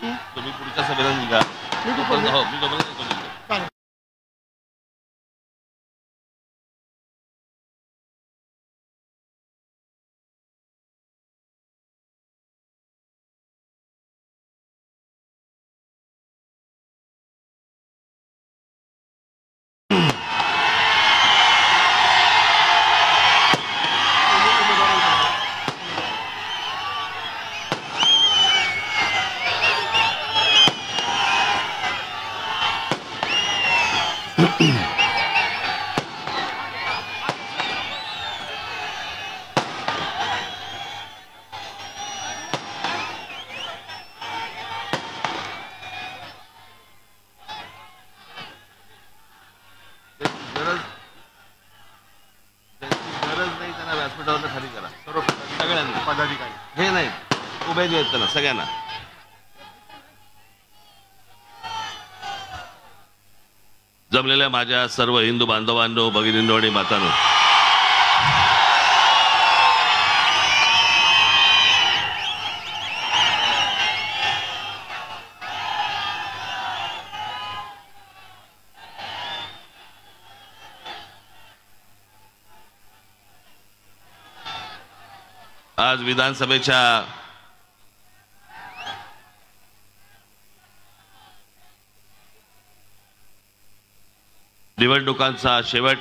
तुम्ही पुढच्या सभेला निघा. मी तोपर्यंत खाली करा सर्व सगळ्यांना. पदाधिकारी हे नाही उभे जे आहेत त्यांना सगळ्यांना. जमलेल्या माझ्या सर्व हिंदू बांधवांनो, भगिनींनो आणि मातांनो, आज विधानसभेच्या निवडणुकांचा शेवट.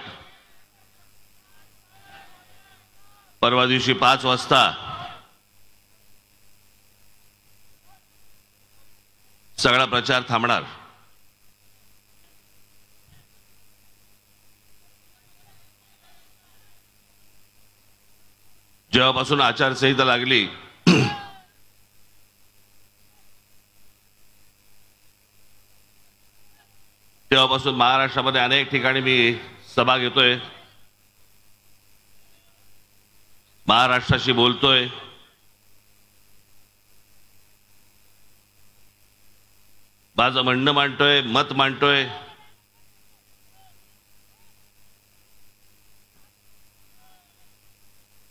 परवा दिवशी 5 वाजता सगळा प्रचार थांबणार. जेव्हापासून आचारसंहिता लागली तेव्हापासून महाराष्ट्रामध्ये अनेक ठिकाणी मी सभा घेतोय, महाराष्ट्राशी बोलतोय. माझं म्हणणं मांडतोय, मत मांडतोय.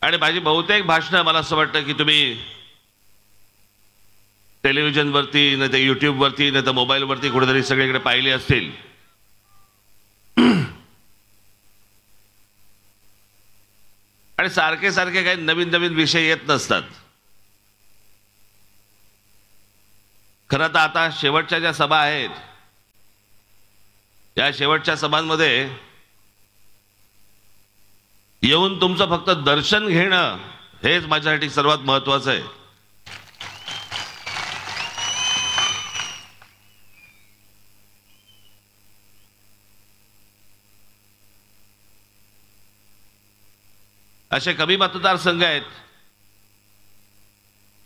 आणि माझी बहुतेक भाषणं मला असं वाटतं की तुम्ही टेलिव्हिजनवरती नाही तर युट्यूबवरती नाही तर मोबाईलवरती कुठेतरी सगळीकडे पाहिले असतील. आणि सारखे सारखे काही नवीन नवीन विषय येत नसतात. खरं तर आता शेवटच्या ज्या सभा आहेत या शेवटच्या सभांमध्ये येऊन तुमचं फक्त दर्शन घेणं हेच माझ्यासाठी सर्वात महत्त्वाचं आहे. असे कमी मतदारसंघ आहेत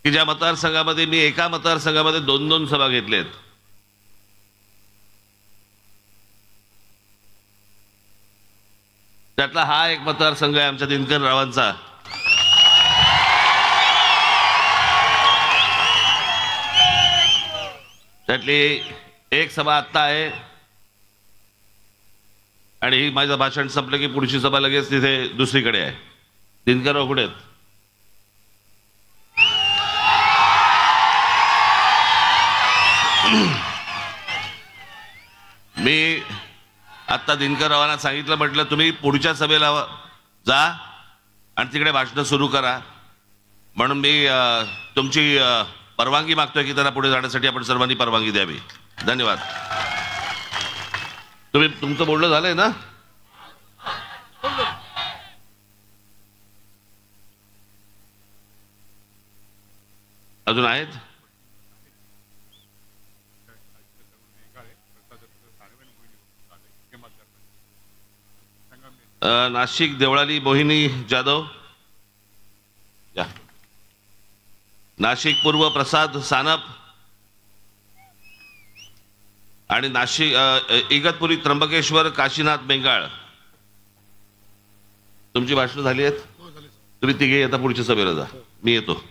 की ज्या मतदारसंघामध्ये मी एका मतदारसंघामध्ये 2-2 सभा घेतल्यात. त्यातला हा एक मतदारसंघ आहे आमच्या दिनकर रावांचा. त्यातली एक सभा आत्ता आहे आणि ही माझं भाषण संपलं की पुढची सभा लगेच तिथे दुसरीकडे आहे. दिनकरराव कुठे आहेत? मी आता दिनकररावांना सांगितलं, म्हटलं तुम्ही पुढच्या सभेला जा आणि तिकडे भाषण सुरू करा. म्हणून मी तुमची परवानगी मागतोय की त्यांना पुढे जाण्यासाठी आपण सर्वांनी परवानगी द्यावी. धन्यवाद. तुमचं बोलणं झालंय ना? अजून आहेत? नाशिक देवळाली मोहिनी जाधव, या. नाशिक पूर्व प्रसाद सानप आणि नाशिक इगतपुरी त्र्यंबकेश्वर काशीनाथ बेंगाळ. तुमची भाषणं झाली आहेत? तुम्ही तिघे आता पुढच्या सभेला जा, मी येतो.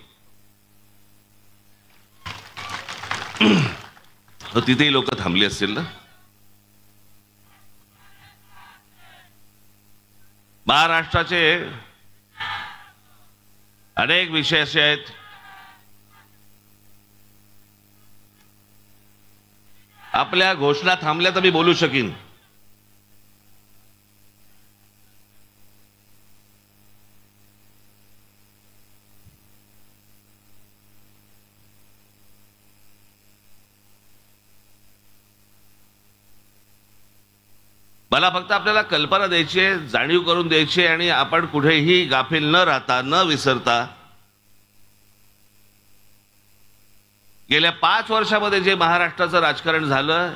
तिथेही लोक थांबली असतील ना. महाराष्ट्राचे अनेक विषय असे आहेत आपल्या घोषणा थांबल्या तर मी बोलू शकीन. मला फक्त आपल्याला कल्पना द्यायची आहे, जाणीव करून द्यायची, आणि आपण कुठेही गाफील न राहता, न विसरता, गेल्या 5 वर्षामध्ये जे महाराष्ट्राचं राजकारण झालं,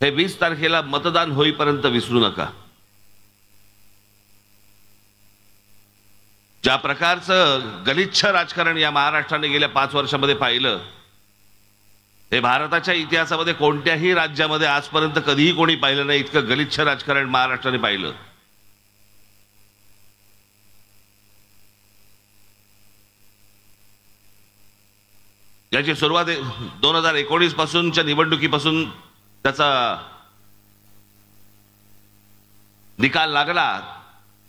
हे 20 तारखेला मतदान होईपर्यंत विसरू नका. ज्या प्रकारचं गलिच्छ राजकारण या महाराष्ट्राने गेल्या 5 वर्षामध्ये पाहिलं, हे भारताच्या इतिहासामध्ये कोणत्याही राज्यामध्ये आजपर्यंत कधीही कोणी पाहिलं नाही. इतकं गलिच्छ राजकारण महाराष्ट्राने पाहिलं. याची सुरुवात 2019 पासूनच्या निवडणुकीपासून त्याचा निकाल लागला,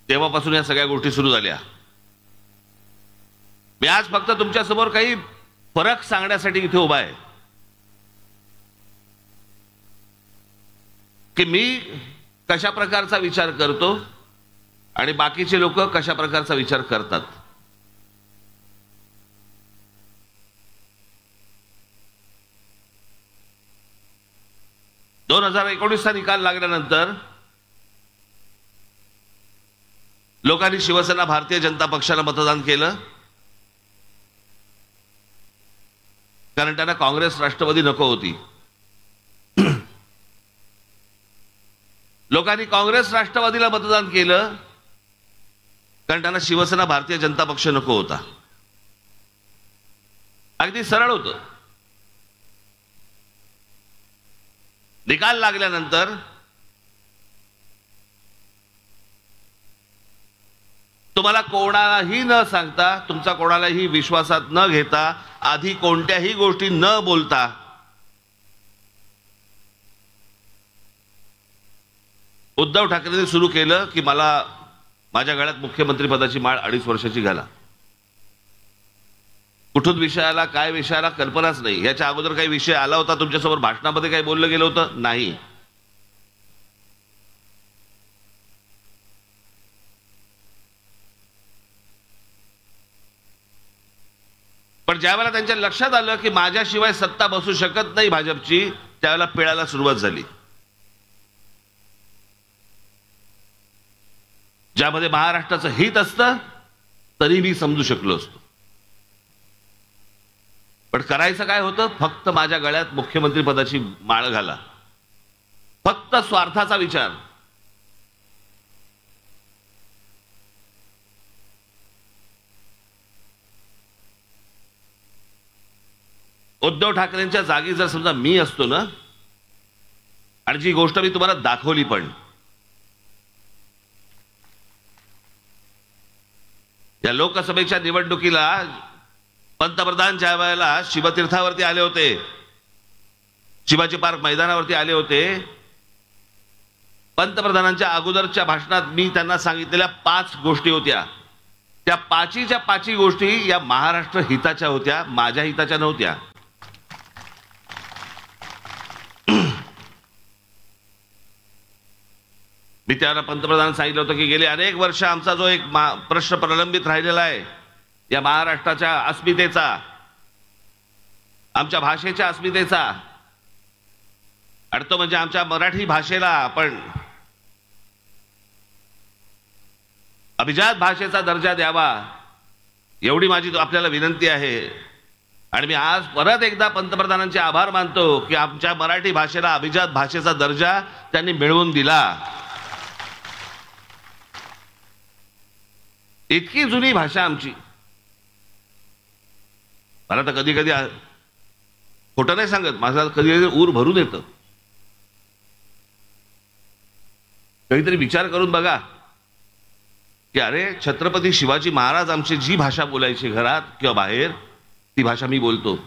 तेव्हापासून या सगळ्या गोष्टी सुरू झाल्या. मी आज फक्त तुमच्या समोर काही फरक सांगण्यासाठी इथे उभा आहे की मी कशा प्रकारचा विचार करतो आणि बाकीचे लोक कशा प्रकारचा विचार करतात. दोन 2019चा निकाल लागल्यानंतर लोकांनी शिवसेना भारतीय जनता पक्षाला मतदान केलं, कारण त्यांना काँग्रेस राष्ट्रवादी नको होती. लोकांनी काँग्रेस राष्ट्रवादीला मतदान केलं, कारण त्यांना शिवसेना भारतीय जनता पक्ष नको होता. अगदी सरळ होतं. निकाल लागल्यानंतर तुम्हाला कोणालाही न सांगता, तुमचा कोणालाही विश्वासात न घेता, आधी कोणत्याही गोष्टी न बोलता उद्धव ठाकरेंनी सुरू केलं की मला माझ्या गळ्यात मुख्यमंत्री पदाची माळ 2.5 वर्षाची घाला. कुठून विषय आला, काय विषय आला, कल्पनाच नाही. याच्या अगोदर काही विषय आला होता तुमच्यासमोर, भाषणामध्ये काही बोललं गेलं होतं? नाही. पण ज्यावेळेला त्यांच्या लक्षात आलं की माझ्याशिवाय सत्ता बसू शकत नाही भाजपची, त्यावेळेला पिळायला सुरुवात झाली. ज्यामध्ये महाराष्ट्राचं हित असतं तरी मी समजू शकलो असतो. पण करायचं काय होतं? फक्त माझ्या गळ्यात मुख्यमंत्री पदाची माळ घाला. फक्त स्वार्थाचा विचार. उद्धव ठाकरेंच्या जागी जर समजा मी असतो ना, आणि जी गोष्ट मी तुम्हाला दाखवली, पण या लोकसभेच्या निवडणुकीला पंतप्रधान ज्या वेळेला शिवतीर्थावरती आले होते, शिवाजी पार्क मैदानावरती आले होते, पंतप्रधानांच्या अगोदरच्या भाषणात मी त्यांना सांगितलेल्या 5 गोष्टी होत्या. त्या 5च्या 5 गोष्टी या महाराष्ट्र हिताच्या होत्या, माझ्या हिताच्या नव्हत्या. मी त्याला पंतप्रधानांना सांगितलं होतं की गेले अनेक वर्ष आमचा जो एक प्रश्न प्रलंबित राहिलेला आहे, या महाराष्ट्राच्या अस्मितेचा, आमच्या भाषेच्या अस्मितेचा, आणि तो म्हणजे आमच्या मराठी भाषेला आपण अभिजात भाषेचा दर्जा द्यावा, एवढी माझी आपल्याला विनंती आहे. आणि मी आज परत एकदा पंतप्रधानांचे आभार मानतो की आमच्या मराठी भाषेला अभिजात भाषेचा दर्जा त्यांनी मिळवून दिला. इतकी जुनी भाषा आमची. मला तर कधी कधी खोटं नाही सांगत, माझा कधी कधी ऊर भरून येतं. काहीतरी विचार करून बघा की अरे, छत्रपती शिवाजी महाराज आमची जी भाषा बोलायची घरात किंवा बाहेर, ती भाषा मी बोलतो.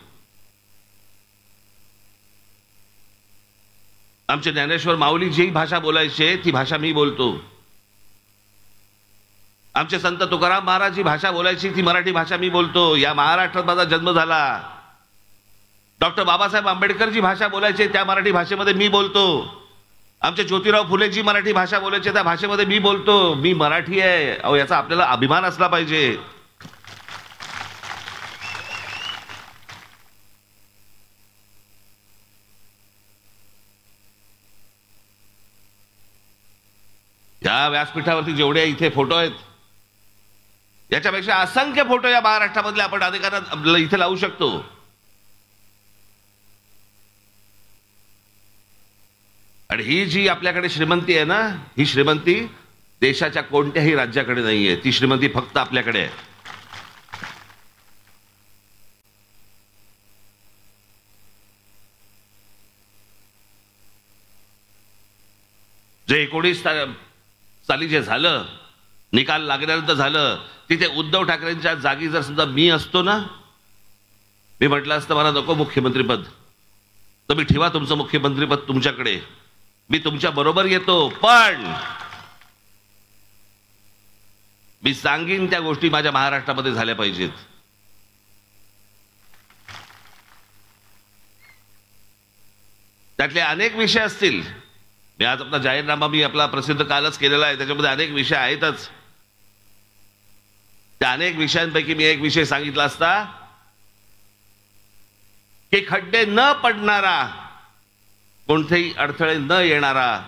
आमचे ज्ञानेश्वर माऊली जी भाषा बोलायचे ती भाषा मी बोलतो. आमचे संत तुकाराम महाराज जी भाषा बोलायची ती मराठी भाषा मी बोलतो. या महाराष्ट्रात माझा जन्म झाला. डॉक्टर बाबासाहेब आंबेडकर जी भाषा बोलायचे त्या मराठी भाषेमध्ये मी बोलतो. आमचे ज्योतिराव फुले जी मराठी भाषा बोलायचे त्या भाषेमध्ये मी बोलतो. मी मराठी आहे. अहो, याचा आपल्याला अभिमान असला पाहिजे. या व्यासपीठावरती जेवढे इथे फोटो आहेत याच्यापेक्षा असंख्य फोटो या महाराष्ट्रामधले आपण अधिकारात इथे लावू शकतो. आणि ही जी आपल्याकडे श्रीमंती आहे ना, ही श्रीमंती देशाच्या कोणत्याही राज्याकडे नाहीये. ती श्रीमंती फक्त आपल्याकडे आहे. जे 19 साली जे झालं, निकाल लागल्यानंतर झालं, तिथे उद्धव ठाकरेंच्या जागी जर समजा मी असतो ना, मी म्हटलं असतं मला नको मुख्यमंत्रीपद, तुम्ही ठेवा तुमचं मुख्यमंत्रीपद तुमच्याकडे, मी तुमच्या बरोबर येतो, पण मी सांगीन त्या गोष्टी माझ्या महाराष्ट्रामध्ये झाल्या पाहिजेत. त्यातले अनेक विषय असतील. मी आज आपला जाहीरनामा मी आपला प्रसिद्ध कालच केलेला आहे, त्याच्यामध्ये अनेक विषय आहेतच. त्या अनेक विषयांपैकी मी एक विषय सांगितला असता की खड्डे न पडणारा, कोणतेही अडथळे न येणारा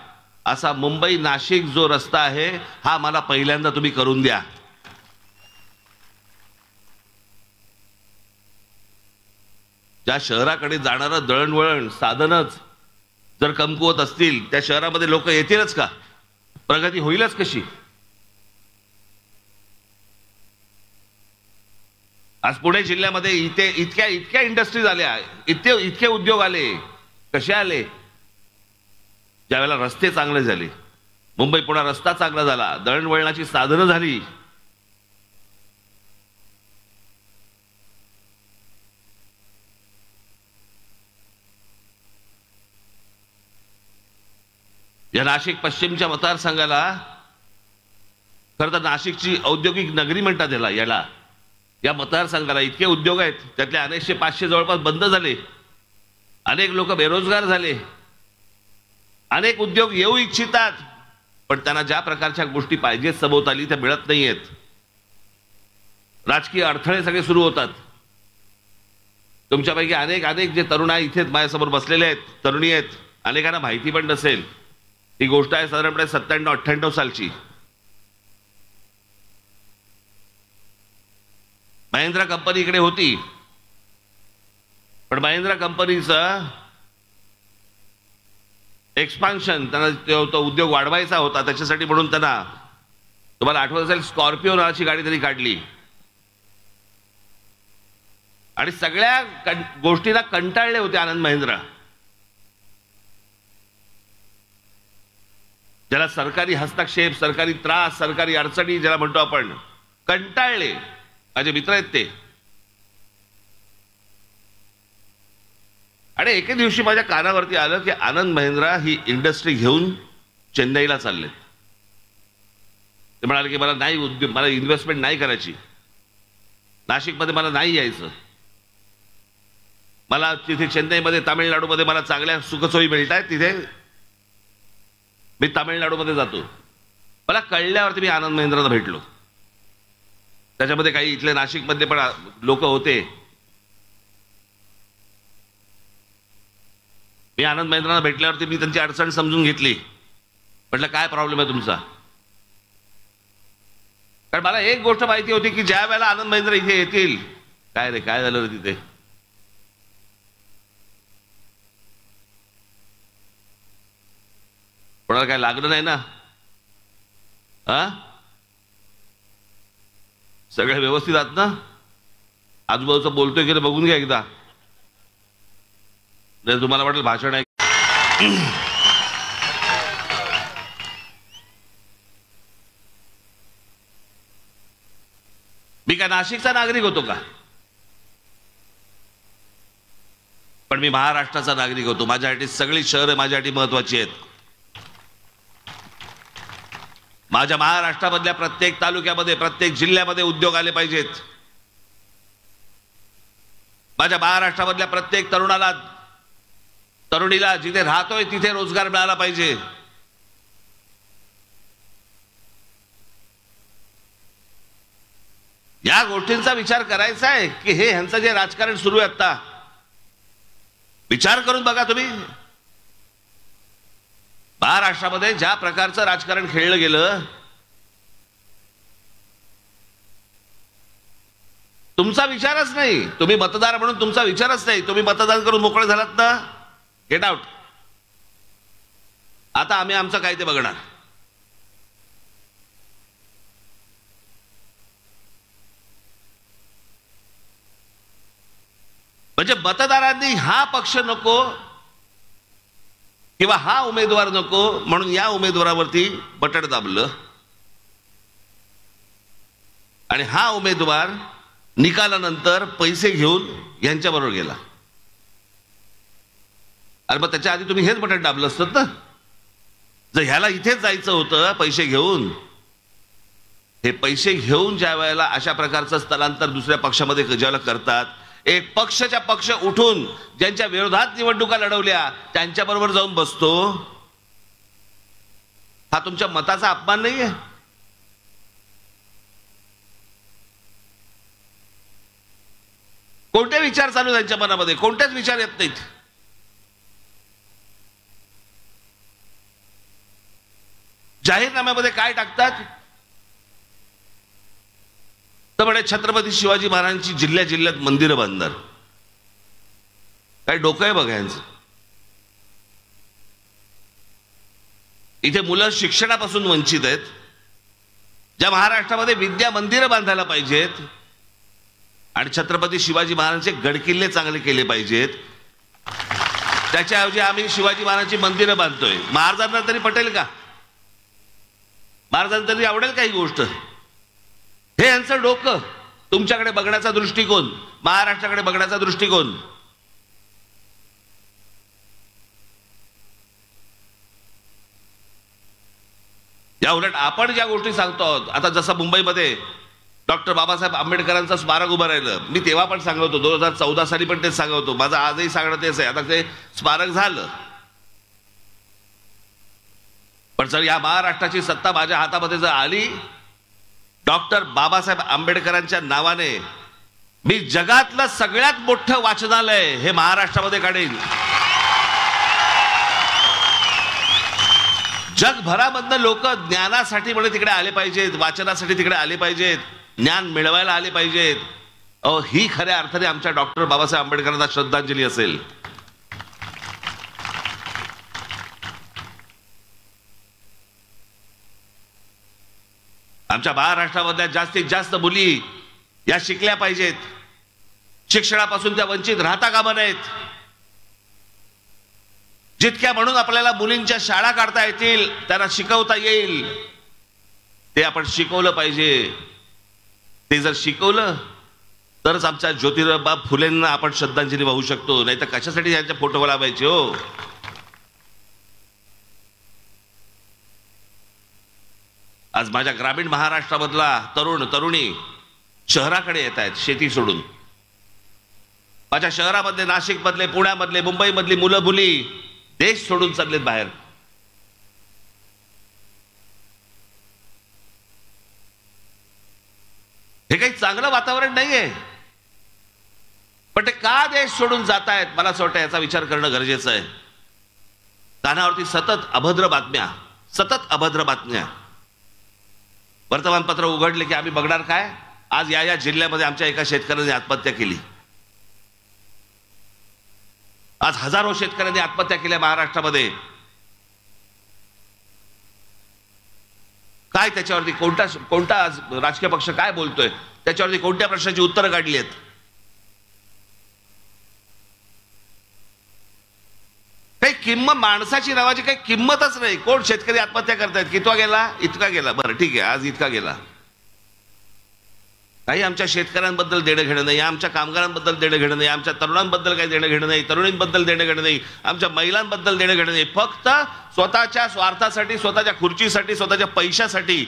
असा मुंबई नाशिक जो रस्ता आहे हा मला पहिल्यांदा तुम्ही करून द्या. ज्या शहराकडे जाणारं दळणवळण साधनच जर कमकुवत असतील त्या शहरामध्ये लोक येतीलच का? प्रगती होईलच कशी? आज पुणे जिल्ह्यामध्ये इथे इतक्या इंडस्ट्रीज आल्या, इतके उद्योग आले. कसे आले? ज्यावेळेला रस्ते चांगले झाले, मुंबई पुणे रस्ता चांगला झाला, दळणवळणाची साधनं झाली. या नाशिक पश्चिमच्या मतदारसंघाला खरं तर नाशिकची औद्योगिक नगरी म्हणतात याला. या मतदारसंघाला इतके उद्योग आहेत, त्यातले अनेकशे 500 जवळपास बंद झाले. अनेक लोक बेरोजगार झाले. अनेक उद्योग येऊ इच्छितात, पण त्यांना ज्या प्रकारच्या गोष्टी पाहिजेत सभोवताली त्या मिळत नाहीयेत. राजकीय अडथळे सगळे सुरू होतात. तुमच्यापैकी अनेक जे तरुण आहेत इथे माझ्यासमोर बसलेले आहेत, तरुणी आहेत, अनेकांना माहिती पण नसेल. ही गोष्ट आहे साधारणपणे 97-98 सालची. महिंद्रा कंपनी इकडे होती, पण महिंद्रा कंपनीचं एक्सपान्शन, त्यांना तो उद्योग वाढवायचा होता, त्याच्यासाठी म्हणून त्यांना, तुम्हाला आठवत असेल, स्कॉर्पिओ नावाची गाडी त्यांनी काढली. आणि सगळ्या गोष्टीला कंटाळले होते आनंद महिंद्रा. ज्याला सरकारी हस्तक्षेप, सरकारी त्रास, सरकारी अडचणी ज्याला म्हणतो आपण, कंटाळले. माझे मित्र आहेत ते. आणि एके दिवशी माझ्या कानावरती आलं की आनंद महिंद्रा ही इंडस्ट्री घेऊन चेन्नईला चालले. ते म्हणाले की मला इन्व्हेस्टमेंट नाही करायची, नाशिकमध्ये मला नाही यायचं, मला तिथे चेन्नईमध्ये, तामिळनाडूमध्ये मला चांगल्या सुखसोयी मिळत आहेत, तिथे मी तामिळनाडूमध्ये जातो. मला कळल्यावरती मी आनंद महिंद्राला भेटलो. त्याच्यामध्ये काही इथले नाशिकमधले पण लोक होते. मी आनंद महिंद्राला भेटल्यावरती मी त्यांची अडचण समजून घेतली. म्हटलं काय प्रॉब्लेम आहे तुमचा? कारण मला एक गोष्ट माहिती होती की ज्या वेळेला आनंद महिंद्रा इथे येतील, काय रे काय झालं रे तिथे, कोणाला काय लागलं नाही ना? सगळे व्यवस्थित आहात ना? आजूबाजूचं बोलतोय की बघून घ्या एकदा. नाही तुम्हाला वाटेल भाषण आहे. मी काय नाशिकचा नागरिक होतो का? पण मी महाराष्ट्राचा नागरिक होतो. माझ्यासाठी सगळी शहरं माझ्यासाठी महत्वाची आहेत. माझ्या महाराष्ट्रामधल्या प्रत्येक तालुक्यामध्ये, प्रत्येक जिल्ह्यामध्ये उद्योग आले पाहिजेत. माझ्या महाराष्ट्रामधल्या प्रत्येक तरुणाला तरुणीला जिथे राहतोय तिथे रोजगार मिळाला पाहिजे. या गोष्टींचा विचार करायचा आहे की हे ह्यांचं जे राजकारण सुरू आहे आता, विचार करून बघा तुम्ही. महाराष्ट्रामध्ये ज्या प्रकारचं राजकारण खेळलं गेलं, तुमचा विचारच नाही. तुम्ही मतदार म्हणून तुमचा विचारच नाही. तुम्ही मतदान करून मोकळे झालात ना, गेट आउट. आता आम्ही आमचं काय ते बघणार. म्हणजे मतदारांनी हा पक्ष नको किंवा हा उमेदवार नको म्हणून या उमेदवारावरती बटण दाबलं आणि हा उमेदवार निकालानंतर पैसे घेऊन यांच्याबरोबर गेला. अरे मग त्याच्या आधी तुम्ही हेच बटन दाबलं असतं ना. जर ह्याला इथेच जायचं होतं पैसे घेऊन, हे पैसे घेऊन ज्या वेळेला अशा प्रकारचं स्थलांतर दुसऱ्या पक्षामध्ये ज्यावेळेला करतात, एक पक्षाच्या पक्ष उठून ज्यांच्या विरोधात निवडणुका लढवल्या त्यांच्याबरोबर जाऊन बसतो, हा तुमच्या मताचा अपमान नाहीये? कोणते विचार चालू त्यांच्या मनामध्ये? कोणतेच विचार येत नाहीत. जाहीरनाम्यामध्ये काय टाकतात तर म्हणे छत्रपती शिवाजी महाराजांची जिल्ह्या जिल्ह्यात मंदिरं बांधणार. काय डोकं आहे बघा यांचं. इथे मुलं शिक्षणापासून वंचित आहेत. ज्या महाराष्ट्रामध्ये विद्या मंदिरं बांधायला पाहिजेत आणि छत्रपती शिवाजी महाराजांचे गडकिल्ले चांगले केले पाहिजेत, त्याच्याऐवजी आम्ही शिवाजी महाराजांची मंदिरं बांधतोय. महाराजांना तरी पटेल का? महाराजांना तरी आवडेल का ही गोष्ट? हे यांचं डोकं. तुमच्याकडे बघण्याचा दृष्टिकोन, महाराष्ट्राकडे बघण्याचा दृष्टिकोन. या उलट आपण ज्या गोष्टी सांगतो आहोत, आता जसं मुंबईमध्ये डॉक्टर बाबासाहेब आंबेडकरांचं स्मारक उभं राहिलं, मी तेव्हा पण सांगत होतो, 2014 साली पण तेच सांगत होतो, माझं आजही सांगणं तेच आहे. आता ते स्मारक झालं, पण जर या महाराष्ट्राची सत्ता माझ्या हातामध्ये जर आली, डॉक्टर बाबासाहेब आंबेडकरांच्या नावाने मी जगातलं सगळ्यात मोठं वाचनालय हे महाराष्ट्रामध्ये काढेन. जगभरामधनं लोक ज्ञानासाठी म्हणे तिकडे आले पाहिजेत, वाचनासाठी तिकडे आले पाहिजेत, ज्ञान मिळवायला आले पाहिजेत. ही खऱ्या अर्थाने आमच्या डॉक्टर बाबासाहेब आंबेडकरांना श्रद्धांजली असेल. आमच्या महाराष्ट्रामधल्या जास्तीत जास्त मुली या शिकल्या पाहिजेत. शिक्षणापासून त्या वंचित राहता कामा नयेत. जितक्या म्हणून आपल्याला मुलींच्या शाळा काढता येतील, त्यांना शिकवता येईल, ते आपण शिकवलं पाहिजे. ते जर शिकवलं तरच आमच्या ज्योतिबा फुलेंना आपण श्रद्धांजली वाहू शकतो. नाही तर कशासाठी त्यांच्या फोटो लावायचे हो? आज माझ्या ग्रामीण महाराष्ट्रामधला तरुण तरुणी शहराकडे येत आहेत शेती सोडून. माझ्या शहरामधले, नाशिक मधले, पुण्यामधले, मुंबई मधली मुलं मुली देश सोडून चाललेत बाहेर. हे काही चांगलं वातावरण नाहीये. पण ते का देश सोडून जात आहेत, मला असं वाटतं याचा विचार करणं गरजेचं आहे. कानावरती सतत अभद्र बातम्या, सतत अभद्र बातम्या. वर्तमानपत्र उघडले की आम्ही बघणार काय? आज या जिल्ह्यामध्ये आमच्या एका शेतकऱ्याने आत्महत्या केली. आज हजारो शेतकऱ्यांनी आत्महत्या केल्या महाराष्ट्रामध्ये. काय त्याच्यावरती कोणता राजकीय पक्ष काय बोलतोय, त्याच्यावरती कोणत्या प्रश्नाची उत्तरं काढली आहेत? काही किंमत, माणसाची नावाची काही किंमतच नाही. कोण शेतकरी आत्महत्या करतायत? कितवा गेला? इतका गेला. बरं ठीक आहे, आज इतका गेला. काही आमच्या शेतकऱ्यांबद्दल देणं घेणं नाही, आमच्या कामगारांबद्दल देणं घेणं नाही, आमच्या तरुणांबद्दल काही देणं घेणं नाही, तरुणींबद्दल देणं घेणं नाही, आमच्या महिलांबद्दल देणं घेणं नाही. फक्त स्वतःच्या स्वार्थासाठी, स्वतःच्या खुर्चीसाठी, स्वतःच्या पैशासाठी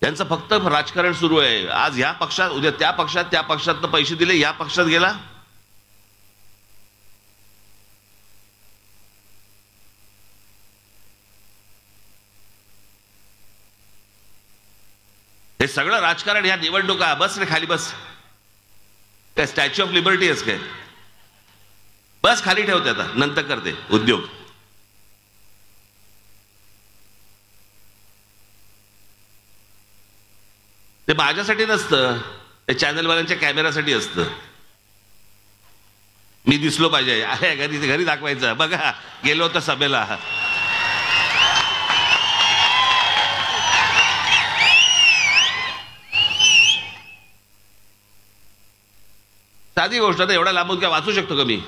यांचं फक्त राजकारण सुरू आहे. आज या पक्षात, उद्या त्या पक्षात, त्या पक्षातनं पैसे दिले, या पक्षात गेला. हे सगळं राजकारण, ह्या निवडणुका. बस रे खाली बस. काय स्टॅच्यू ऑफ लिबर्टी आहेस काय? बस खाली ठेवते, आता नंतर करते उद्योग. ते माझ्यासाठी नसतं, ते चॅनलवाल्यांच्या कॅमेरासाठी असतं. मी दिसलो पाहिजे, आहे घरी घरी दाखवायचं. बघा गेलो होतो सभेला. साधी गोष्ट, तर एवढा लांबून काय वाचू शकतो का मी?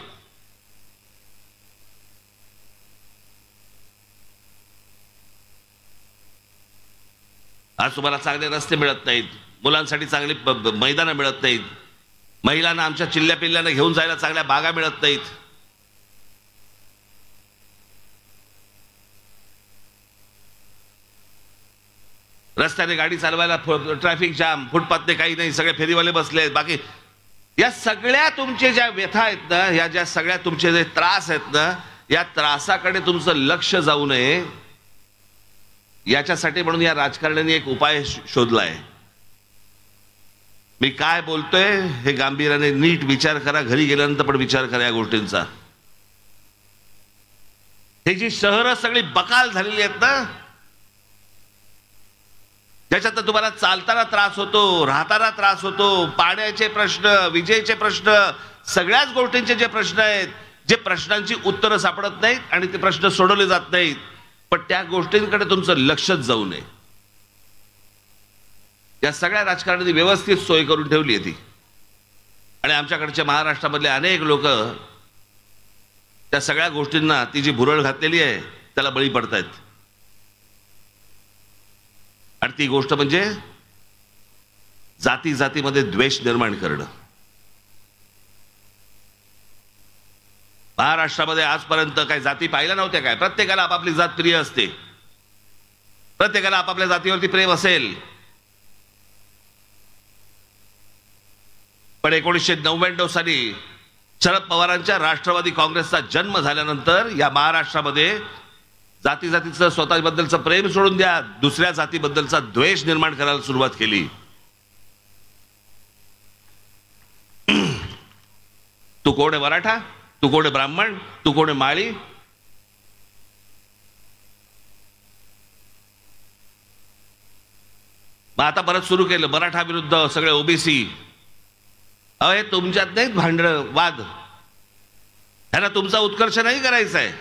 आज तुम्हाला चांगले रस्ते मिळत नाहीत, मुलांसाठी चांगली मैदानं मिळत नाहीत, महिलांना आमच्या चिल्ल्या पिल्ल्यांना घेऊन जायला चांगल्या बागा मिळत नाहीत. रस्त्याने गाडी चालवायला ट्रॅफिक जाम, फुटपाथने काही नाही, सगळे फेरीवाले बसले आहेत. बाकी या सगळ्या तुमचे ज्या व्यथा आहेत ना, या ज्या सगळ्या तुमचे जे त्रास आहेत ना, या त्रासाकडे तुमचं लक्ष जाऊ नये याच्यासाठी म्हणून या राजकारण्यांनी एक उपाय शोधलाय. मी काय बोलतोय हे गांभीर्याने नीट विचार करा, घरी गेल्यानंतर पण विचार करा या गोष्टींचा. हे जी शहरं सगळी बकाल झालेली आहेत ना, ज्याच्यात तुम्हाला चालताना त्रास होतो, राहताना त्रास होतो, पाण्याचे प्रश्न, विजेचे प्रश्न, सगळ्याच गोष्टींचे जे प्रश्न आहेत, जे प्रश्नांची उत्तरं सापडत नाहीत आणि ते प्रश्न सोडवले जात नाहीत, पण त्या गोष्टींकडे तुमचं लक्षच जाऊ नये. या सगळ्या राजकारणाने व्यवस्थित सोय करून ठेवली आहे ती. आणि आमच्याकडच्या महाराष्ट्रामधले अनेक लोक त्या सगळ्या गोष्टींना, ती जी भुरळ घातलेली आहे त्याला बळी पडतायत. आणि ती गोष्ट म्हणजे जाती जातीमध्ये द्वेष निर्माण करणं. महाराष्ट्रामध्ये आजपर्यंत काही जाती पाहिल्या नव्हत्या काय? प्रत्येकाला आपापली जात प्रिय असते, प्रत्येकाला आपापल्या जातीवरती प्रेम असेल. पण 1999 साली शरद पवारांच्या राष्ट्रवादी काँग्रेसचा जन्म झाल्यानंतर या महाराष्ट्रामध्ये जाती जातीचं स्वतःबद्दलचं प्रेम सोडून द्या, दुसऱ्या जातीबद्दलचा द्वेष निर्माण करायला सुरुवात केली. तू कोण आहे मराठा, तू कोण आहे ब्राह्मण, तू कोण आहे माळी. मग आता परत सुरू केलं मराठा विरुद्ध सगळे ओबीसी. अहो तुमच्यात नाहीत भांडण वाद, ह्यांना तुमचा उत्कर्ष नाही करायचा आहे.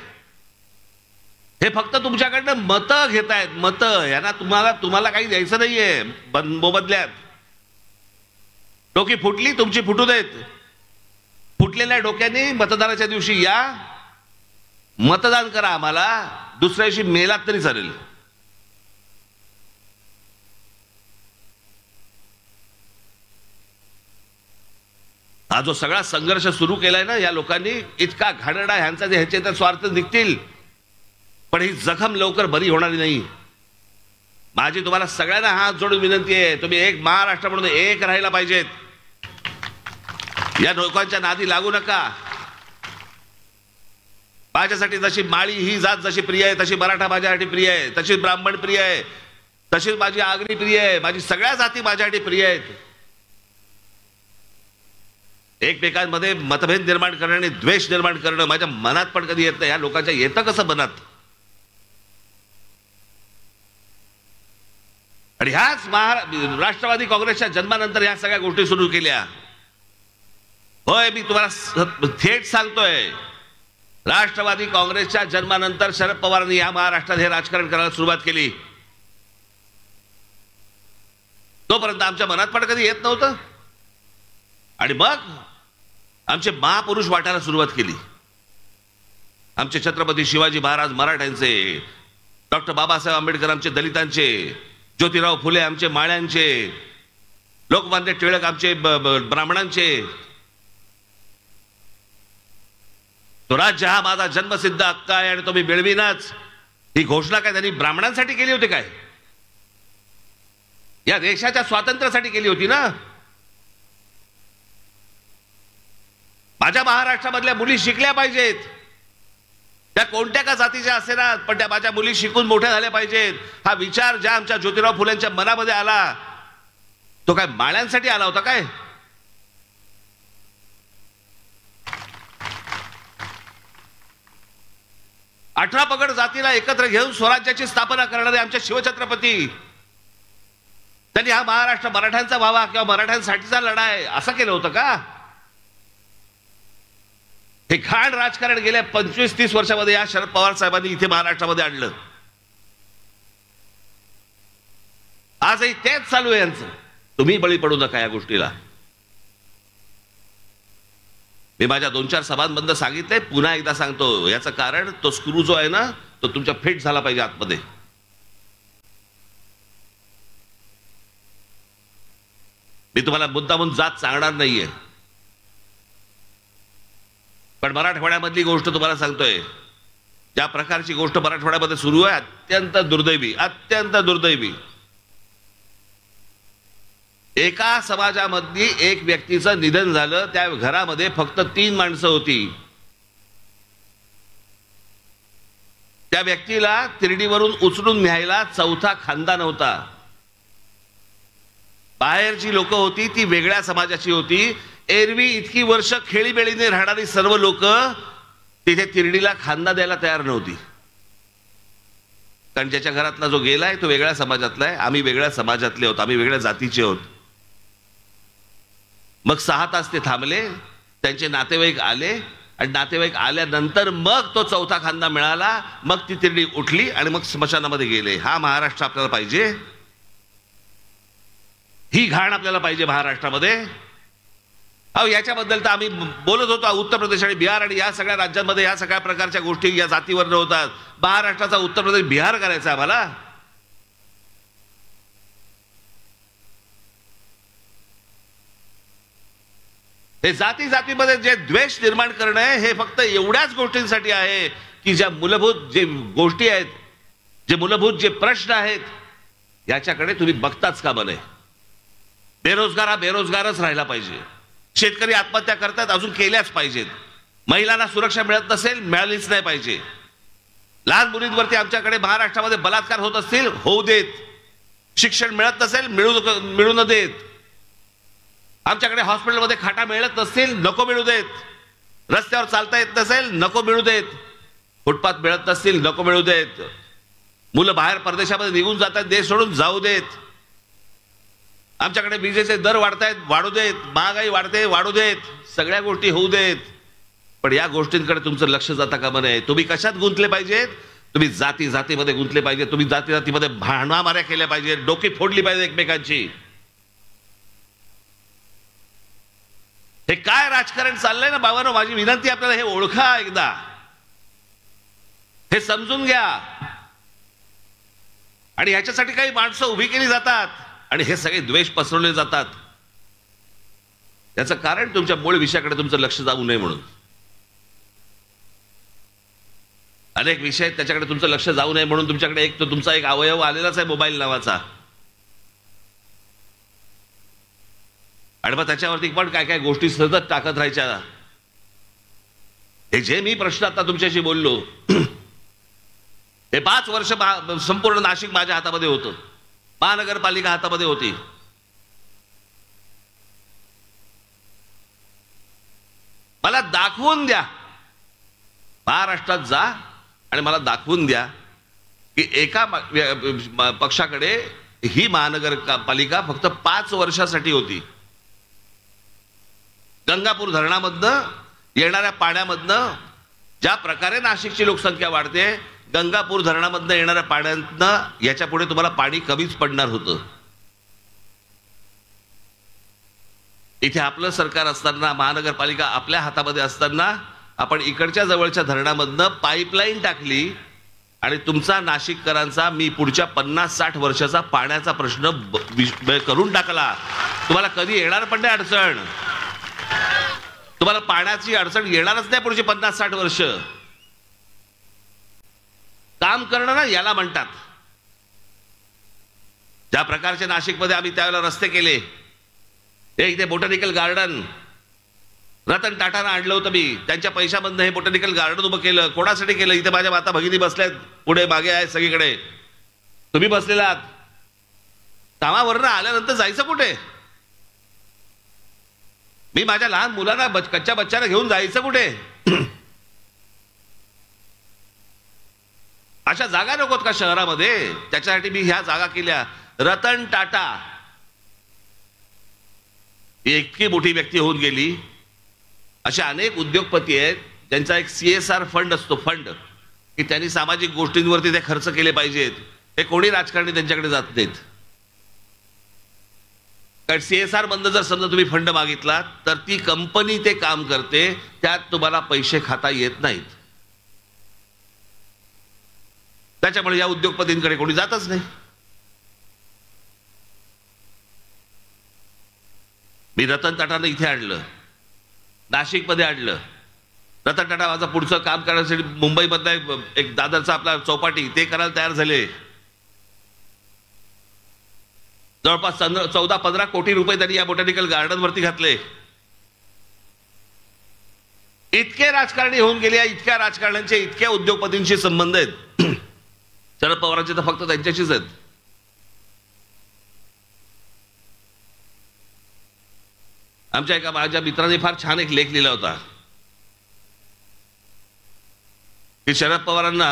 हे फक्त तुमच्याकडनं मतं घेतायत, मतं. यांना तुम्हाला काही द्यायचं नाहीये मोबदल्यात. डोकी फुटली तुमची, फुटू देत. फुटलेल्या डोक्याने मतदानाच्या दिवशी या, मतदान करा आम्हाला, दुसऱ्या दिवशी मेलात तरी चालेल. हा जो सगळा संघर्ष सुरू केलाय ना या लोकांनी, इतका घाणेरडा, ह्यांचा जे ह्याचे तर स्वार्थ निघतील, पण ही जखम लवकर बरी होणारी नाही. माझी तुम्हाला सगळ्यांना हात जोडून विनंती आहे, तुम्ही एक महाराष्ट्र म्हणून एक राहायला पाहिजेत. या लोकांच्या नादी लागू नका. माझ्यासाठी जशी माळी ही जात जशी प्रिय आहे, तशी मराठा माझ्यासाठी प्रिय आहे, तशीच ब्राह्मण प्रिय आहे, तशीच माझी आगरी प्रिय आहे, माझी सगळ्या जाती माझ्यासाठी प्रिय आहेत. एकमेकांमध्ये मतभेद निर्माण करणं आणि द्वेष निर्माण करणं माझ्या मनात पण कधी येत नाही. या लोकांच्या येतं कसं मनात? आणि ह्याच राष्ट्रवादी काँग्रेसच्या जन्मानंतर ह्या सगळ्या गोष्टी सुरू केल्या. होय, मी तुम्हाला थेट सांगतोय, राष्ट्रवादी काँग्रेसच्या जन्मानंतर शरद पवारांनी या महाराष्ट्रात हे राजकारण करायला सुरुवात केली. तोपर्यंत आमच्या मनात पण कधी येत नव्हतं. आणि मग आमचे महापुरुष वाटायला सुरुवात केली. आमचे छत्रपती शिवाजी महाराज मराठ्यांचे, डॉक्टर बाबासाहेब आंबेडकर आमचे दलितांचे, ज्योतिराव फुले आमचे माळ्यांचे, लोकमान्य टिळक आमचे ब्राह्मणांचे. तो राज्य हा माझा जन्मसिद्ध हक्क आहे आणि तो मी मिळविनाच, ही घोषणा काय त्यांनी ब्राह्मणांसाठी केली होती काय? या देशाच्या स्वातंत्र्यासाठी केली होती ना. माझ्या महाराष्ट्रामधल्या मुली शिकल्या पाहिजेत, त्या कोणत्या का जातीच्या असेनात, पण त्या माझ्या मुली शिकून मोठ्या झाल्या पाहिजेत. हा विचार ज्या आमच्या ज्योतिराव फुलेंच्या मनामध्ये आला तो काय माळ्यांसाठी आला होता काय? अठरा पगड जातीला एकत्र घेऊन स्वराज्याची स्थापना करणारे आमचे शिवछत्रपती, त्यांनी हा महाराष्ट्र मराठ्यांचा व्हावा किंवा मराठ्यांसाठीचा लढा आहे असं केलं होतं का? हे घाण राजकारण गेल्या 25-30 वर्षामध्ये या शरद पवार साहेबांनी इथे महाराष्ट्रामध्ये आणलं. आजही तेच चालू आहे यांचं. तुम्ही बळी पडू नका या गोष्टीला. मी माझ्या 2-4 सभांमधनं सांगितलंय, पुन्हा एकदा सांगतो. याचं कारण तो स्क्रू जो आहे ना तो तुमच्या फिट झाला पाहिजे आतमध्ये. मी तुम्हाला मुद्दामून जात सांगणार नाहीये, पण मराठवाड्यामधली गोष्ट तुम्हाला सांगतोय. ज्या प्रकारची गोष्ट मराठवाड्यामध्ये सुरू आहे अत्यंत दुर्दैवी, अत्यंत दुर्दैवी. एका समाजामधली एक व्यक्तीचं निधन झालं, त्या घरामध्ये फक्त 3 माणसं होती. त्या व्यक्तीला तिरडीवरून उचलून न्यायला चौथा खांदा नव्हता. बाहेरची लोक होती ती वेगळ्या समाजाची होती. एरवी इतकी वर्ष खेळीबेळीने राहणारी सर्व लोक तिथे तिरडीला खांदा द्यायला तयार नव्हती, कारण ज्याच्या घरातला जो गेलाय तो वेगळ्या समाजातला आहे, आम्ही वेगळ्या समाजातले आहोत, आम्ही वेगळ्या जातीचे आहोत. मग 6 तास ते थांबले, त्यांचे नातेवाईक आले आणि नातेवाईक आल्यानंतर मग तो चौथा खांदा मिळाला. मग ती तिरडी उठली आणि मग स्मशानामध्ये गेले. हा महाराष्ट्र आपल्याला पाहिजे? ही घाण आपल्याला पाहिजे महाराष्ट्रामध्ये? अहो, याच्याबद्दल तर आम्ही बोलत होतो. उत्तर प्रदेश आणि बिहार आणि या सगळ्या राज्यांमध्ये या सगळ्या प्रकारच्या गोष्टी या जातीवर न होतात. महाराष्ट्राचा उत्तर प्रदेश बिहार करायचा आम्हाला? हे जाती जातीमध्ये जे द्वेष निर्माण करणं आहे हे फक्त एवढ्याच गोष्टींसाठी आहे की ज्या मूलभूत जे गोष्टी आहेत, जे मूलभूत जे प्रश्न आहेत याच्याकडे तुम्ही बघताच कामा नये. बेरोजगार हा बेरोजगारच राहिला पाहिजे. शेतकरी आत्महत्या करतात, अजून केल्याच पाहिजेत. महिलांना सुरक्षा मिळत नसेल, मिळालीच नाही पाहिजे. लहान मुलींवरती आमच्याकडे महाराष्ट्रामध्ये बलात्कार होत असतील, होऊ देत. शिक्षण मिळत नसेल, मिळू न देत. आमच्याकडे हॉस्पिटलमध्ये खाटा मिळत नसतील, नको मिळू देत. रस्त्यावर चालता येत नसेल, नको मिळू देत. फुटपाथ मिळत नसतील, नको मिळू देत. मुलं बाहेर परदेशामध्ये निघून जातात, देश सोडून जाऊ देत. आमच्याकडे विजेचे दर वाढतायत, वाढू देत. महागाई वाढते, वाढू देत. सगळ्या गोष्टी होऊ देत. पण या गोष्टींकडे तुमचं लक्ष जाता कामा नये. तुम्ही कशात गुंतले पाहिजेत? तुम्ही जाती जातीमध्ये गुंतले पाहिजे. तुम्ही जाती जातीमध्ये भांडणामाऱ्या केल्या पाहिजे, डोकी फोडली पाहिजे एकमेकांची. हे काय राजकारण चाललंय ना बाबांनो, माझी विनंती आपल्याला हे ओळखा एकदा, हे समजून घ्या. आणि ह्याच्यासाठी काही माणसं उभी केली जातात आणि हे सगळे द्वेष पसरवले जातात. याचं कारण तुमच्या मूळ विषयाकडे तुमचं लक्ष जाऊ नये म्हणून. अनेक विषय आहेत त्याच्याकडे तुमचं लक्ष जाऊ नये म्हणून तुमच्याकडे एक तो तुमचा एक अवयव आलेलाच आहे, मोबाईल नावाचा. आणि मग त्याच्यावरती पण काय काय गोष्टी सतत टाकत राहायच्या. हे जे मी प्रश्न आता तुमच्याशी बोललो, हे 5 वर्ष संपूर्ण नाशिक माझ्या हातामध्ये होतं, महानगरपालिका हातामध्ये होती. मला दाखवून द्या, महाराष्ट्रात जा आणि मला दाखवून द्या की एका पक्षाकडे ही महानगरपालिका फक्त 5 वर्षासाठी होती. गंगापूर धरणामधनं येणाऱ्या पाण्यामधनं ज्या प्रकारे नाशिकची लोकसंख्या वाढते, गंगापूर धरणामधनं येणाऱ्या पाण्यातनं याच्या पुढे तुम्हाला पाणी कमीच पडणार होतं. इथे आपलं सरकार असताना, महानगरपालिका आपल्या हातामध्ये असताना आपण इकडच्या जवळच्या धरणामधनं पाईपलाईन टाकली आणि तुमचा नाशिककरांचा मी पुढच्या 50-60 वर्षाचा पाण्याचा प्रश्न करून टाकला. तुम्हाला कधी येणार पण नाही अडचण. तुम्हाला पाण्याची अडचण येणारच नाही पुढची 50-60 वर्ष. काम करणं ना याला म्हणतात. ज्या प्रकारचे नाशिकमध्ये आम्ही त्यावेळेला रस्ते केले, इथे बोटॅनिकल गार्डन रतन टाटानं आणलं होतं मी, त्यांच्या पैशामधनं हे बोटॅनिकल गार्डन उभं केलं. कोणासाठी केलं? इथे माझ्या माता भगिनी बसल्यात, पुढे मागे आहे सगळीकडे, तुम्ही बसलेला आहात. कामावरनं आल्यानंतर जायचं कुठे? मी माझ्या लहान मुलांना कच्च्या बच्चांना घेऊन जायचं कुठे? अशा जागा नकोत का शहरामध्ये? त्याच्यासाठी मी ह्या जागा केल्या. रतन टाटा ही इतकी मोठी व्यक्ती होऊन गेली. अशा अनेक उद्योगपती आहेत ज्यांचा एक CSR फंड असतो, फंड की त्यांनी सामाजिक गोष्टींवरती ते खर्च केले पाहिजेत. हे कोणी राजकारणी त्यांच्याकडे जात नाहीत. कारण CSR मधनं जर समजा तुम्ही फंड मागितला तर ती कंपनी ते काम करते, त्यात तुम्हाला पैसे खाता येत नाहीत. त्याच्यामुळे या उद्योगपतींकडे कोणी जातच नाही. मी रतन टाटानं इथे आणलं, नाशिकमध्ये आणलं. रतन टाटा माझं पुढचं काम करण्यासाठी मुंबईमधला एक दादरचा आपला चौपाटी ते करायला तयार झाले. जवळपास 14-15 कोटी रुपये त्यांनी या बोटॅनिकल गार्डन वरती घातले. इतके राजकारणी होऊन गेले, इतक्या राजकारण्यांचे इतक्या उद्योगपतींशी संबंध आहेत. शरद पवारांचे तर फक्त त्यांच्याशीच आहेत. आमच्या एका माझ्या मित्राने फार छान एक लेख लिहिला होता की शरद पवारांना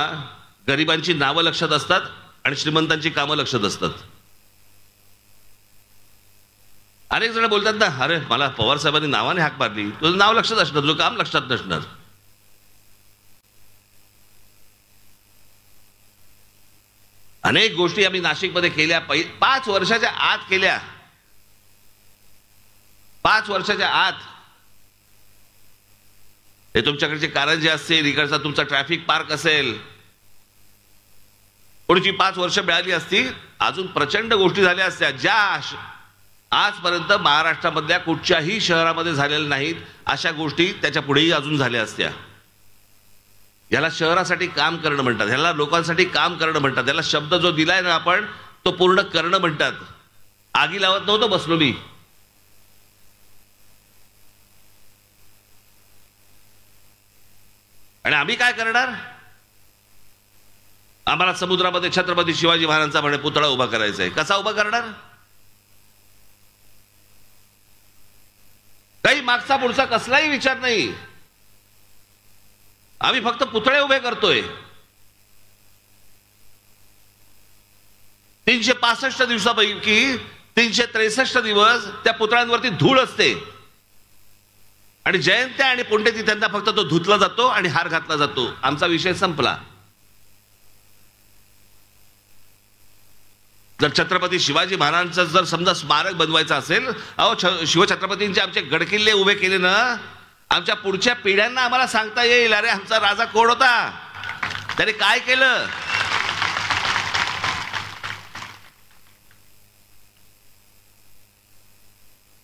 गरिबांची नावं लक्षात असतात आणि श्रीमंतांची कामं लक्षात असतात. अनेक जण बोलतात ना, अरे मला पवार साहेबांनी नावाने हाक मारली, तुझं नाव लक्षात असणार, तुझं काम लक्षात नसणार. अनेक गोष्टी आम्ही नाशिकमध्ये केल्या, 5 वर्षाच्या आत केल्या. 5 वर्षाच्या आत हे तुमच्याकडचे कारंजे असतील, इकडचा तुमचा ट्रॅफिक पार्क असेल, पुढची 5 वर्ष मिळाली असती, अजून प्रचंड गोष्टी झाल्या असत्या ज्या आजपर्यंत महाराष्ट्रामधल्या कुठच्याही शहरामध्ये झालेल्या नाहीत. अशा गोष्टी त्याच्या पुढेही अजून झाल्या असत्या. याला शहरासाठी काम करणं म्हणतात, ह्याला लोकांसाठी काम करणं म्हणतात. याला शब्द जो दिलाय ना आपण, तो पूर्ण करणं म्हणतात. आगी लावत नव्हतो बसलो मी. आणि आम्ही काय करणार? आम्हाला समुद्रामध्ये छत्रपती शिवाजी महाराजांचा म्हणे पुतळा उभा करायचा आहे. कसा उभा करणार? काही मागचा पुढचा कसलाही विचार नाही. आम्ही फक्त पुतळे उभे करतोय. 365 दिवसापैकी 363 दिवस त्या पुतळ्यांवरती धूळ असते आणि जयंत्या आणि पुण्यतिथ्यांना फक्त तो धुतला जातो आणि हार घातला जातो. आमचा विषय संपला. जर छत्रपती शिवाजी महाराजांचं जर समजा स्मारक बनवायचं असेल, अहो शिवछत्रपतींचे आमचे गडकिल्ले उभे केले ना, आमच्या पुढच्या पिढ्यांना आम्हाला सांगता येईल, अरे आमचा राजा कोण होता, त्याने काय केलं.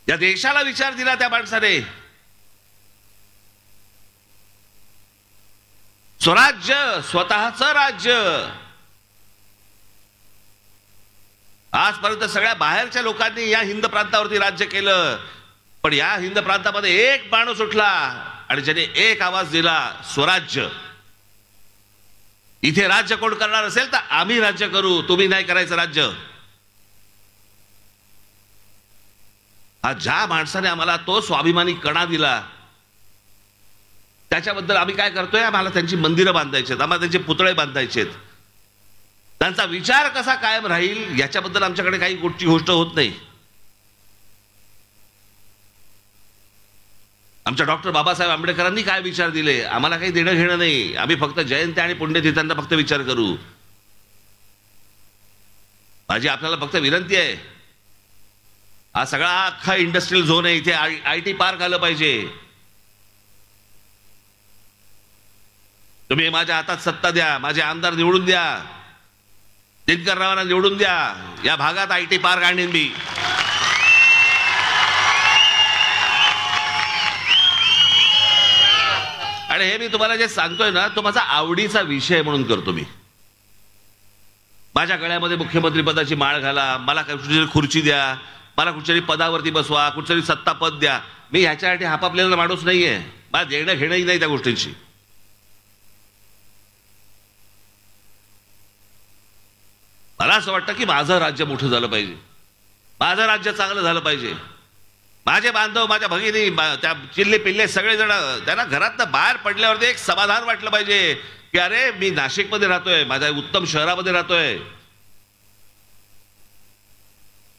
या देशाला विचार दिला त्या माणसाने. स्वराज्य, स्वतःचं राज्य. आजपर्यंत सगळ्या बाहेरच्या लोकांनी या हिंद प्रांतावरती राज्य केलं, पण या हिंद प्रांतामध्ये एक माणूस उठला आणि ज्याने एक आवाज दिला, स्वराज्य. इथे राज्य कोण करणार असेल तर आम्ही राज्य करू, तुम्ही नाही करायचं राज्य. हा ज्या माणसाने आम्हाला तो स्वाभिमानी कणा दिला, त्याच्याबद्दल आम्ही काय करतोय? आम्हाला त्यांची मंदिरं बांधायची आहेत, आम्हाला त्यांचे पुतळे बांधायचे आहेत. त्यांचा विचार कसा कायम राहील याच्याबद्दल आमच्याकडे काही गोष्ट होत नाही. आमच्या डॉक्टर बाबासाहेब आंबेडकरांनी काय विचार दिले आम्हाला काही देणं घेणं नाही. आम्ही फक्त जयंती आणि पुण्यतिथ्यांना फक्त विचार करू. माझी आपल्याला फक्त विनंती आहे, हा सगळा अख्खा इंडस्ट्रियल झोन आहे, इथे IT पार्क आलं पाहिजे. तुम्ही माझ्या हातात सत्ता द्या, माझे आमदार निवडून द्या, दिनकररावांना निवडून द्या, या भागात IT पार्क आणीन मी. आणि हे मी तुम्हाला जे सांगतोय ना, तो माझा आवडीचा विषय म्हणून करतो मी. माझ्या गळ्यामध्ये मुख्यमंत्री पदाची माळ घाला, मला कुठेतरी खुर्ची द्या, मला कुठच्याही पदावरती बसवा, कुठच्याही सत्ता पद द्या. मी ह्याच्यासाठी हापापलेला माणूस नाहीये. मला देणं घेणंही नाही त्या गोष्टींची. मला असं वाटतं की माझं राज्य मोठं झालं पाहिजे, माझं राज्य चांगलं झालं पाहिजे. माझे बांधव, माझ्या भगिनी, त्या चिल्ले पिल्ले सगळेजण त्यांना घरातनं बाहेर पडल्यावरती एक समाधान वाटलं पाहिजे की अरे मी नाशिकमध्ये राहतोय, माझ्या उत्तम शहरामध्ये राहतोय.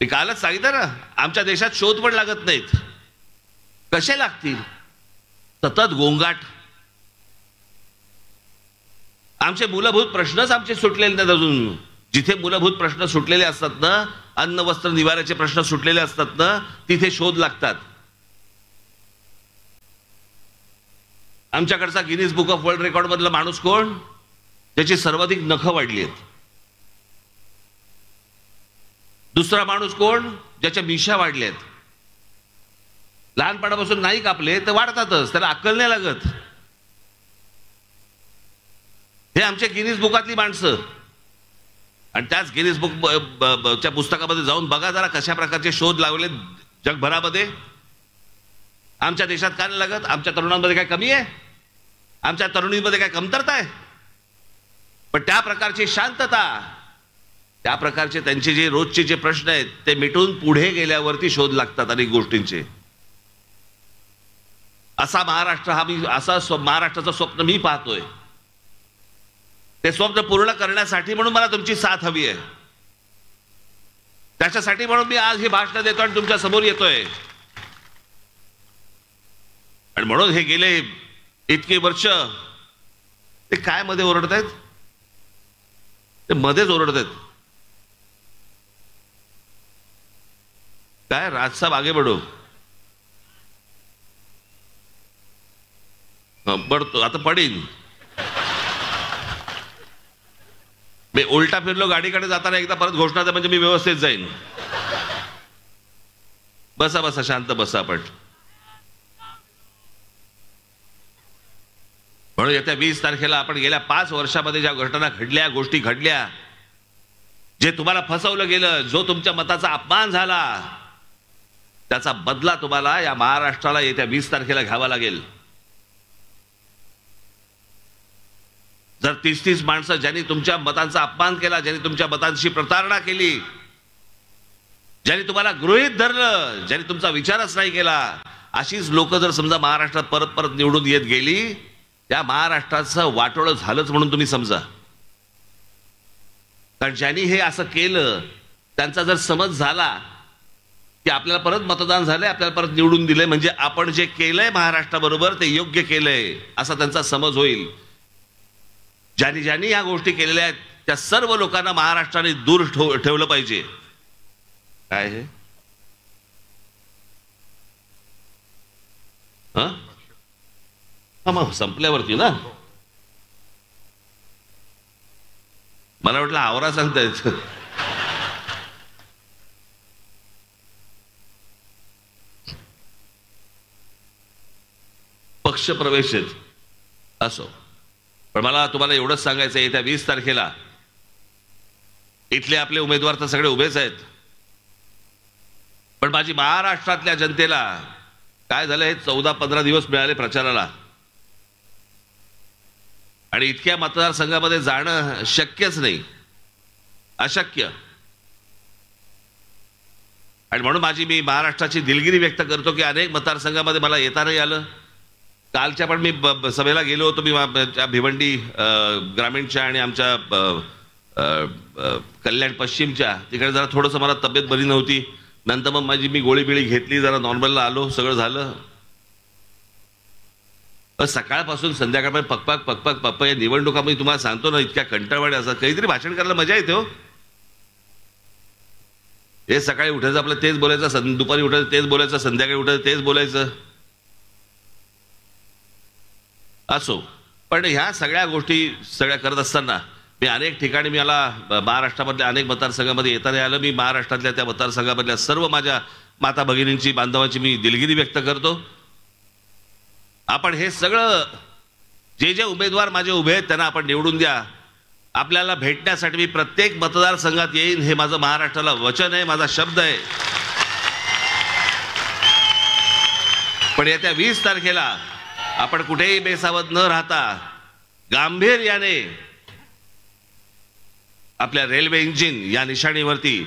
मी कालच सांगितलं ना, आमच्या देशात शोध पण लागत नाहीत. कसे लागतील? सतत गोंगाट. आमचे मूलभूत प्रश्नच आमचे सुटलेले नाहीत अजून. जिथे मूलभूत प्रश्न सुटलेले असतात ना, अन्न वस्त्र निवाऱ्याचे प्रश्न सुटलेले असतात ना, तिथे शोध लागतात. आमच्याकडचा Guinness book of world record मधला माणूस कोण? ज्याची सर्वाधिक नखं वाढली आहेत. दुसरा माणूस कोण? ज्याच्या मिशा वाढल्या आहेत. लहानपणापासून नाही कापले तर वाढतातच, त्याला अक्कल नाही लागत. हे आमच्या गिनीज बुकातली माणसं. आणि त्याच गिनीज बुकच्या पुस्तकामध्ये जाऊन बघा जरा कशा प्रकारचे शोध लावले जगभरामध्ये. आमच्या देशात काय नाही लागत? आमच्या तरुणांमध्ये काय कमी आहे? आमच्या तरुणींमध्ये काय कमतरता आहे? पण त्या प्रकारची शांतता, त्या प्रकारचे त्यांचे जे रोजचे जे प्रश्न आहेत ते मिटून पुढे गेल्यावरती शोध लागतात अनेक गोष्टींचे. असा महाराष्ट्र महाराष्ट्राचं स्वप्न मी पाहतोय. ते स्वप्न पूर्ण करण्यासाठी म्हणून मला तुमची साथ हवी आहे. त्याच्यासाठी म्हणून मी आज ही भाषण देतो आणि तुमच्या समोर येतोय. आणि म्हणून हे गेले इतके वर्ष ते काय मध्ये ओरडत आहेत? ते मध्येच ओरडत आहेत. काय राजसाहेब आगे बढो. पडतो आता, पडीन मी. उलटा फिरलो गाडीकडे जाताना एकदा परत घोषणा द्या म्हणजे मी व्यवस्थित जाईन. बसा बसा, शांत बसा आपण. म्हणून येत्या 20 तारखेला आपण गेल्या 5 वर्षामध्ये ज्या घटना घडल्या, गोष्टी घडल्या, जे तुम्हाला फसवलं गेलं, जो तुमच्या मताचा अपमान झाला, त्याचा बदला तुम्हाला या महाराष्ट्राला येत्या 20 तारखेला घ्यावा लागेल. जर 30 माणसं ज्यांनी तुमच्या मतांचा अपमान केला, ज्यांनी तुमच्या मतांची प्रतारणा केली, ज्यांनी तुम्हाला गृहीत धरलं, ज्यांनी तुमचा विचारच नाही केला, अशीच लोक जर समजा महाराष्ट्रात परत परत निवडून येत गेली, त्या महाराष्ट्राचं वाटोळं झालंच म्हणून तुम्ही समजा. कारण ज्यांनी हे असं केलं त्यांचा जर समज झाला की आपल्याला परत मतदान झालंय, आपल्याला परत निवडून दिलंय, म्हणजे आपण जे केलंय महाराष्ट्राबरोबर ते योग्य केलंय असा त्यांचा समज होईल. ज्यांनी ज्यांनी या गोष्टी केलेल्या आहेत त्या सर्व लोकांना महाराष्ट्राने दूर ठेवलं पाहिजे. काय हे मग संपल्यावरती ना, मला वाटलं आवरा सांगतायत. पक्ष प्रवेश असो, पण मला तुम्हाला एवढंच सांगायचं आहे, येत्या 20 तारखेला इथले आपले उमेदवार तर सगळे उभेच आहेत, पण माझी महाराष्ट्रातल्या जनतेला काय झालं, हे 14-15 दिवस मिळाले प्रचाराला आणि इतक्या मतदारसंघामध्ये जाणं शक्यच नाही, अशक्य. आणि म्हणून मी महाराष्ट्राची दिलगिरी व्यक्त करतो की अनेक मतदारसंघामध्ये मला येता नाही आलं. कालच्या पण मी सभेला गेलो होतो, मी भिवंडी ग्रामीणच्या आणि आमच्या कल्याण पश्चिमच्या तिकडे जरा थोडंसं मला तब्येत बरी नव्हती. नंतर मग मी गोळी बिळी घेतली, जरा नॉर्मलला आलो, सगळं झालं. सकाळपासून संध्याकाळपर्यंत पकपक पकपक पप्पा. या निवडणुकामध्ये तुम्हाला सांगतो ना, इतक्या कंटाळवाड्या असं काहीतरी भाषण करायला मजा येते हो. हे सकाळी उठायचं आपलं तेच बोलायचं, दुपारी उठायचं तेच बोलायचं, संध्याकाळी उठायचं तेच बोलायचं असो. पण ह्या सगळ्या गोष्टी करत असताना मी अनेक ठिकाणी मला महाराष्ट्रामधल्या अनेक मतदारसंघामध्ये येता नाही आलं. मी महाराष्ट्रातल्या त्या मतदारसंघामधल्या सर्व माझ्या माता भगिनींची, बांधवांची मी दिलगिरी व्यक्त करतो. आपण हे सगळं जे जे उमेदवार माझे उभे आहेत त्यांना आपण निवडून द्या. आपल्याला भेटण्यासाठी मी प्रत्येक मतदारसंघात येईन, हे माझं महाराष्ट्राला वचन आहे, माझा शब्द आहे. पण येत्या 20 तारखेला आपण कुठेही बेसावध न राहता गांभीर्याने आपल्या रेल्वे इंजिन या निशाणीवरती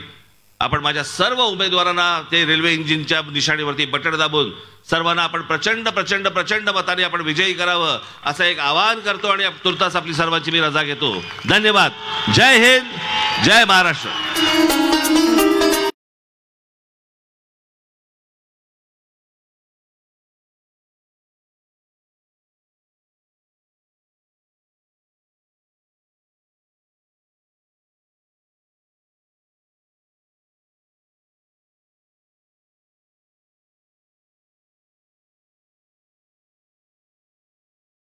आपण माझ्या सर्व उमेदवारांना ते रेल्वे इंजिनच्या निशाणीवरती बटण दाबून सर्वांना आपण प्रचंड प्रचंड प्रचंड मताने आपण विजयी करावं असं एक आवाहन करतो आणि तुर्तास आपली सर्वांची मी रजा घेतो. धन्यवाद. जय हिंद, जय महाराष्ट्र.